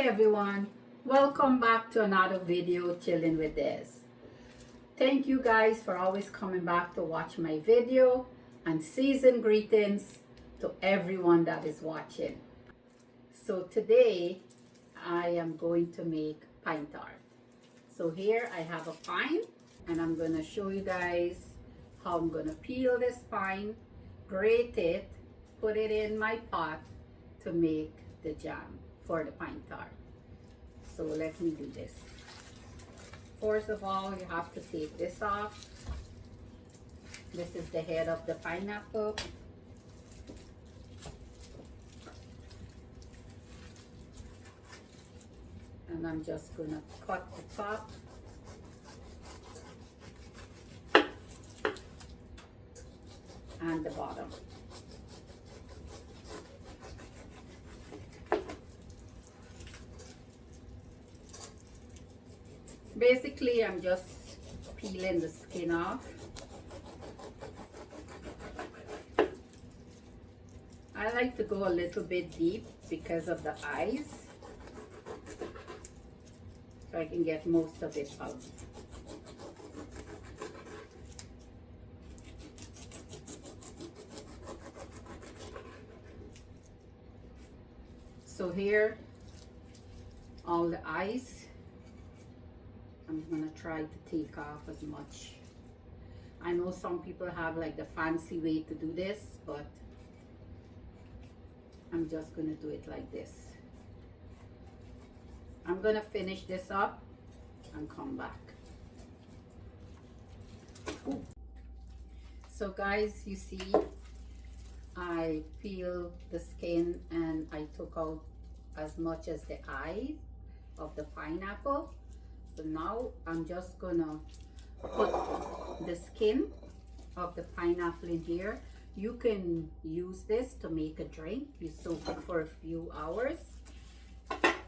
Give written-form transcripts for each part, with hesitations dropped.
everyone, welcome back to another video chilling with Des. Thank you guys for always coming back to watch my video, and season greetings to everyone that is watching. So today I am going to make pine tart. So here I have a pine and I'm going to show you guys how I'm going to peel this pine, grate it, put it in my pot to make the jam for the pine tart. So let me do this. First of all, you have to take this off. This is the head of the pineapple. And I'm just gonna cut the top. And the bottom. Basically, I'm just peeling the skin off. I like to go a little bit deep because of the eyes, so I can get most of it out. So here, all the eyes, I'm gonna try to take off as much. I know some people have like the fancy way to do this, but I'm just gonna do it like this. I'm gonna finish this up and come back. Ooh. So guys, you see, I peeled the skin and I took out as much as the eye of the pineapple. So now I'm just gonna put the skin of the pineapple in here. You can use this to make a drink. You soak it for a few hours,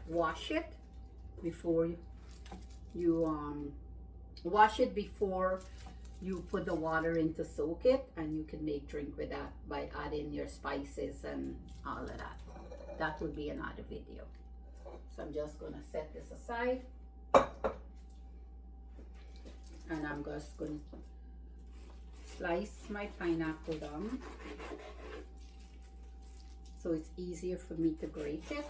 wash it before you wash it before you put the water in to soak it, and you can make drink with that by adding your spices and all of that. That will be another video. So I'm just gonna set this aside. And I'm just going to slice my pineapple down so it's easier for me to grate it.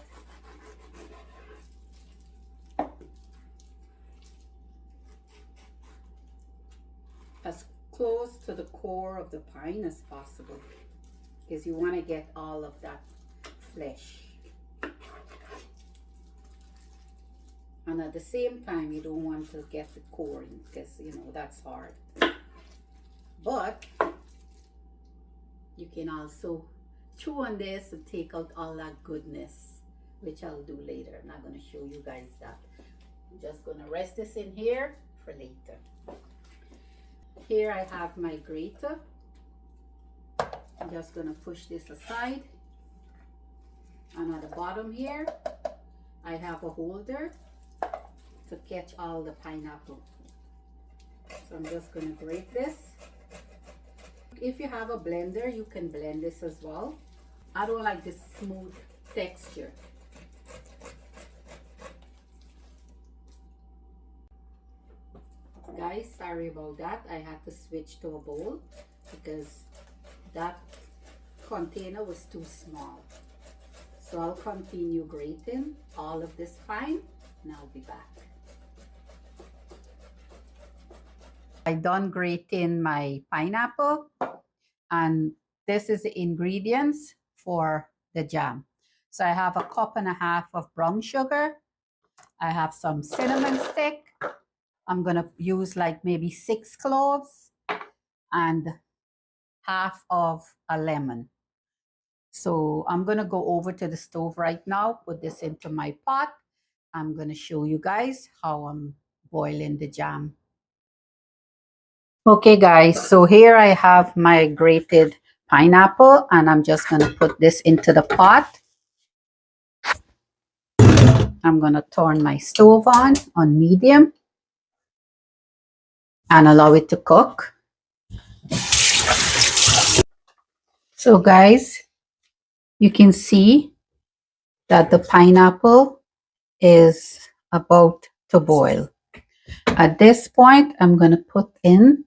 As close to the core of the pine as possible, because you want to get all of that flesh. And at the same time, you don't want to get the core in, because you know that's hard. But you can also chew on this to take out all that goodness, which I'll do later. I'm not going to show you guys that. I'm just going to rest this in here for later. Here I have my grater. I'm just going to push this aside. And at the bottom here, I have a holder to catch all the pineapple. So I'm just going to grate this. If you have a blender, you can blend this as well. I don't like this smooth texture. Guys, sorry about that. I had to switch to a bowl because that container was too small. So I'll continue grating all of this pine and I'll be back. I done grating my pineapple, and this is the ingredients for the jam. So I have a cup and a half of brown sugar. I have some cinnamon stick. I'm gonna use like maybe 6 cloves and half of a lemon. So I'm gonna go over to the stove right now, put this into my pot. I'm gonna show you guys how I'm boiling the jam. Okay guys, so here I have my grated pineapple and I'm just going to put this into the pot. I'm going to turn my stove on medium and allow it to cook. So guys, you can see that the pineapple is about to boil. At this point, I'm going to put in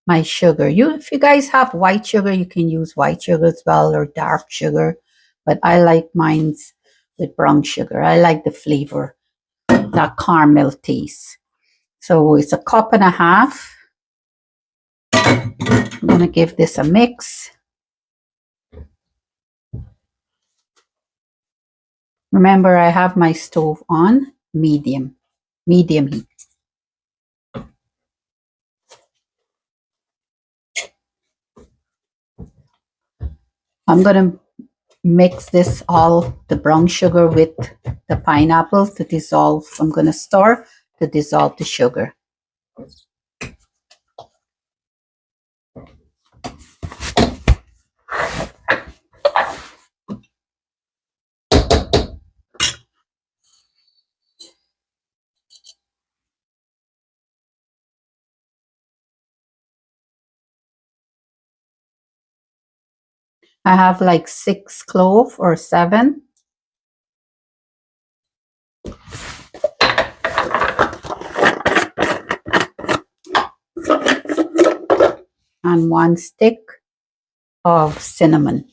my sugar. If you guys have white sugar, you can use white sugar as well, or dark sugar. But I like mine's with brown sugar. I like the flavor, that caramel taste. So it's 1.5 cups. I'm going to give this a mix. Remember, I have my stove on medium heat. I'm going to mix this the brown sugar with the pineapple to dissolve. I'm going to stir to dissolve the sugar. I have like 6 cloves or 7. And 1 stick of cinnamon.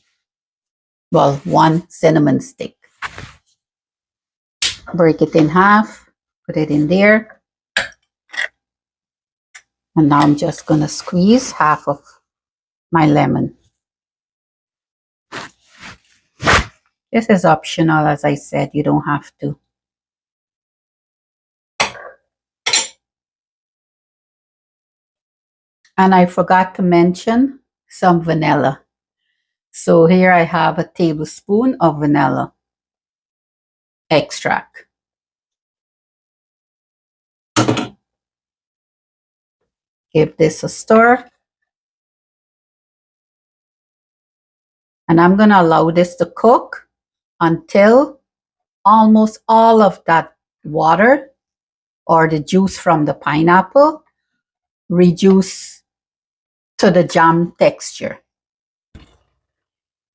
Well, 1 cinnamon stick. Break it in half, put it in there. And now I'm just going to squeeze half of my lemon. This is optional, as I said, you don't have to. And I forgot to mention some vanilla. So here I have a tablespoon of vanilla extract. Give this a stir. And I'm going to allow this to cook until almost all of that water or the juice from the pineapple reduce to the jam texture.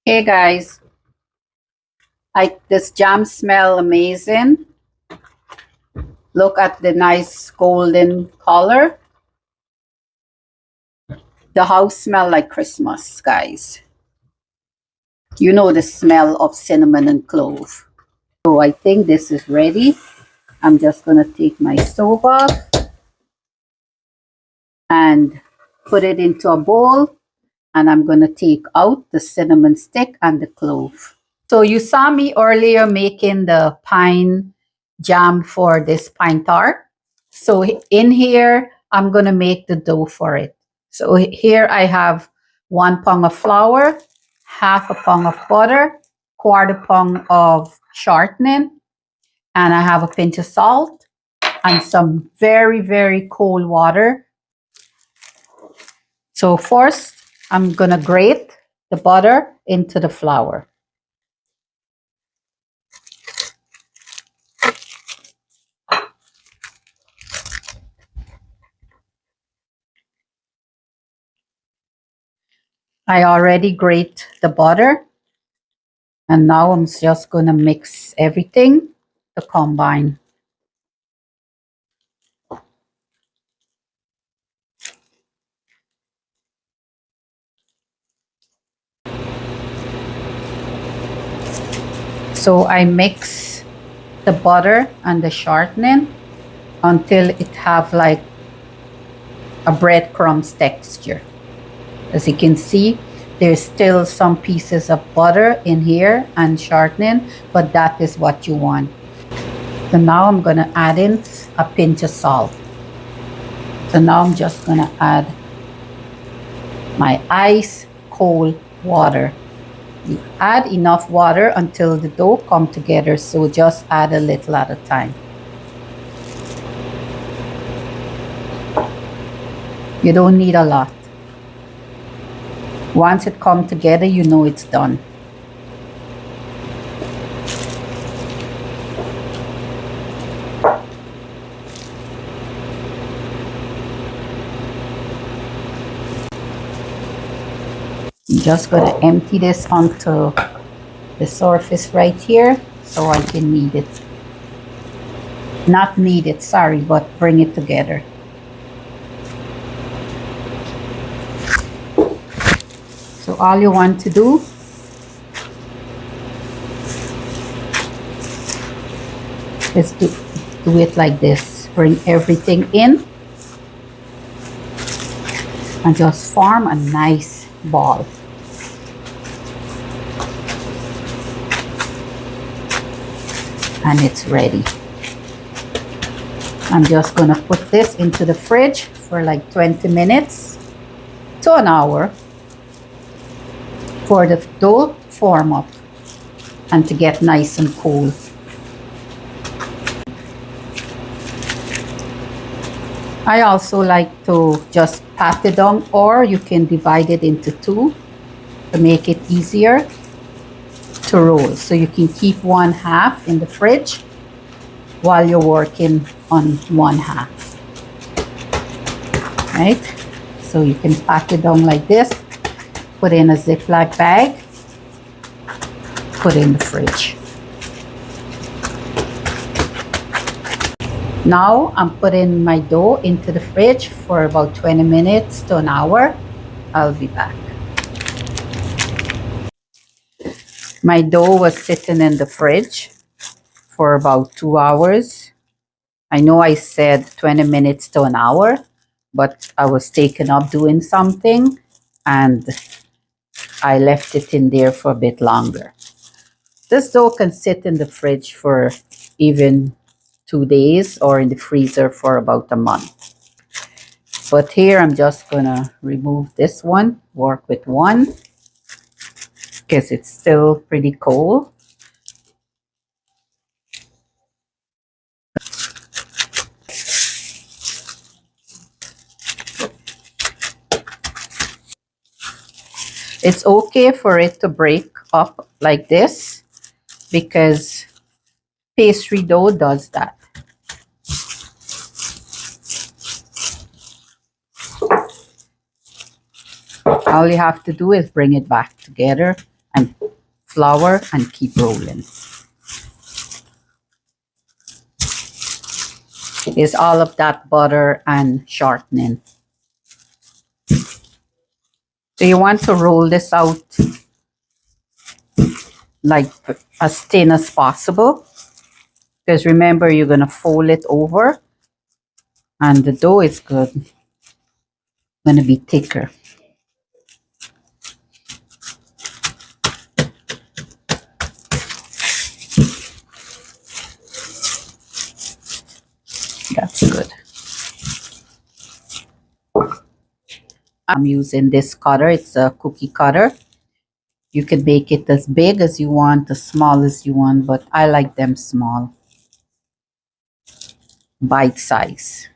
Hey guys, this jam smell amazing. Look at the nice golden color. The house smell like Christmas, guys. You know the smell of cinnamon and clove. So I think this is ready. I'm just going to take my stove off and put it into a bowl. And I'm going to take out the cinnamon stick and the clove. So you saw me earlier making the pine jam for this pine tart. So in here, I'm going to make the dough for it. So here I have 1 pound of flour, half a pound of butter, 1/4 pound of shortening, and I have a pinch of salt and some very, very cold water. So first, I'm going to grate the butter into the flour. I already grate the butter. And now I'm just going to mix everything to combine. So I mix the butter and the shortening until it have like a breadcrumbs texture. As you can see, there's still some pieces of butter in here and shortening, but that is what you want. So now I'm going to add in a pinch of salt. So now I'm just going to add my ice cold water. You add enough water until the dough come together, so just add a little at a time. You don't need a lot. Once it come together, you know it's done. I'm just going to empty this onto the surface right here so I can knead it. Not knead it, sorry, but bring it together. So all you want to do is to do it like this. Bring everything in and just form a nice ball. And it's ready. I'm just gonna put this into the fridge for like 20 minutes to an hour for the dough to form up and to get nice and cool. I also like to just pat it down, or you can divide it into two to make it easier to roll. So you can keep one half in the fridge while you're working on one half. Right? So you can pat it down like this, put in a Ziploc bag, put in the fridge. Now I'm putting my dough into the fridge for about 20 minutes to an hour. I'll be back. My dough was sitting in the fridge for about 2 hours. I know I said 20 minutes to an hour, but I was taken up doing something and I left it in there for a bit longer. This dough can sit in the fridge for even 2 days or in the freezer for about a month. But here I'm just gonna remove this one, work with one, because it's still pretty cold. It's okay for it to break up like this because pastry dough does that. All you have to do is bring it back together and flour and keep rolling. It's all of that butter and shortening. So you want to roll this out like as thin as possible, because remember you're going to fold it over and the dough is going to be thicker. That's good. I'm using this cutter. It's a cookie cutter. You can make it as big as you want, as small as you want, but I like them small, bite size.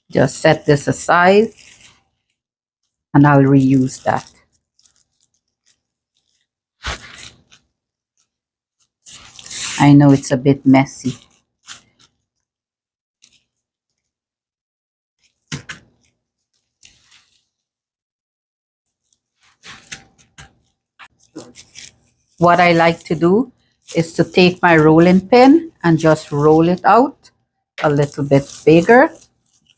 Just set this aside and I'll reuse that. I know it's a bit messy. What I like to do is to take my rolling pin and just roll it out a little bit bigger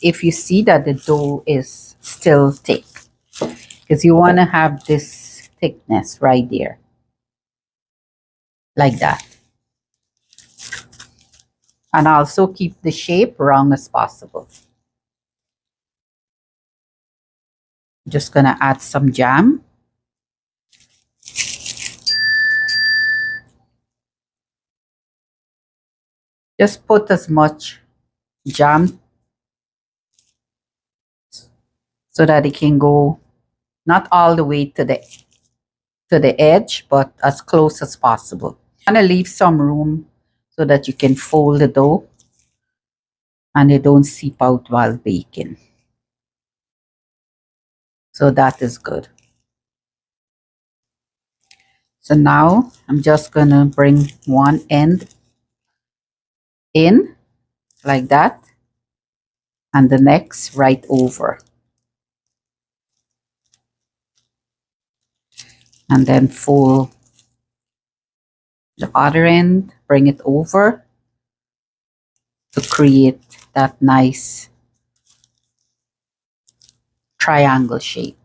if you see that the dough is still thick, because you want to have this thickness right there, like that. And also keep the shape round as possible. Just gonna add some jam. Just put as much jam so that it can go not all the way to the edge, but as close as possible. I'm gonna leave some room so that you can fold the dough and it don't seep out while baking. So that is good. So now I'm just going to bring one end in like that and the next right over. And then fold the other end, bring it over to create that nice triangle shape.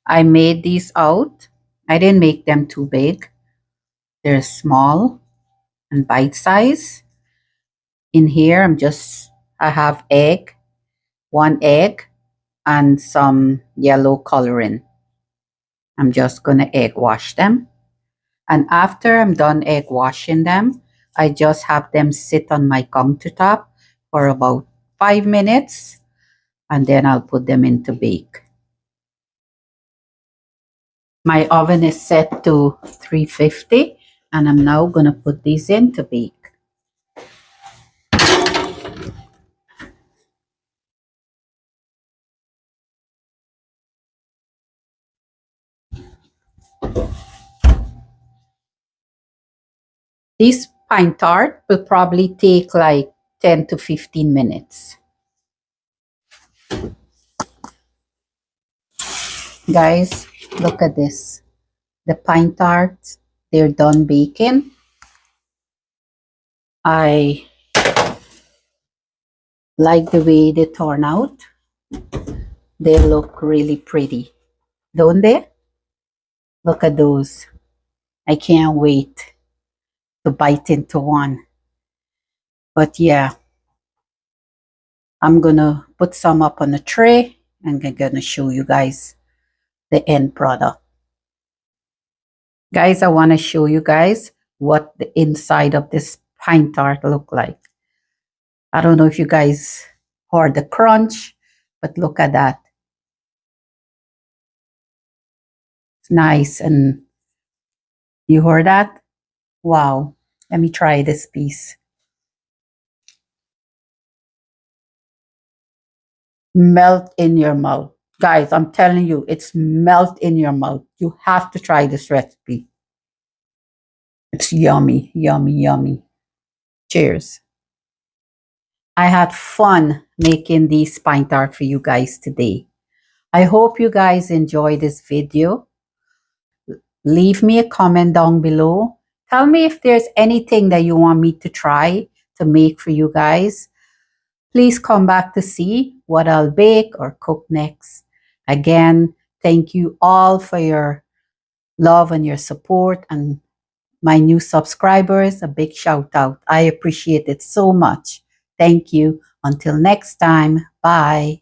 I made these out. I didn't make them too big. They're small and bite size. In here, I have one egg, and some yellow coloring. I'm just going to egg wash them. And after I'm done egg washing them, I just have them sit on my countertop for about 5 minutes, and then I'll put them into bake. My oven is set to 350, and I'm now going to put these in to bake. This pine tart will probably take like 10 to 15 minutes. Guys, look at this. The pine tarts, they're done baking. I like the way they turn out. They look really pretty, don't they? Look at those. I can't wait to bite into one. But yeah, I'm gonna put some up on a tray and I'm gonna show you guys the end product. Guys, I want to show you guys what the inside of this pine tart look like. I don't know if you guys heard the crunch, but look at that. It's nice, and you heard that? Wow. Let me try this piece. Melt in your mouth. Guys, I'm telling you, it's melt in your mouth. You have to try this recipe. It's yummy, yummy, yummy. Cheers. I had fun making these pine tart for you guys today. I hope you guys enjoy this video. Leave me a comment down below. Tell me if there's anything that you want me to try to make for you guys. Please come back to see what I'll bake or cook next. Again, thank you all for your love and your support, and my new subscribers, a big shout out. I appreciate it so much. Thank you. Until next time, bye.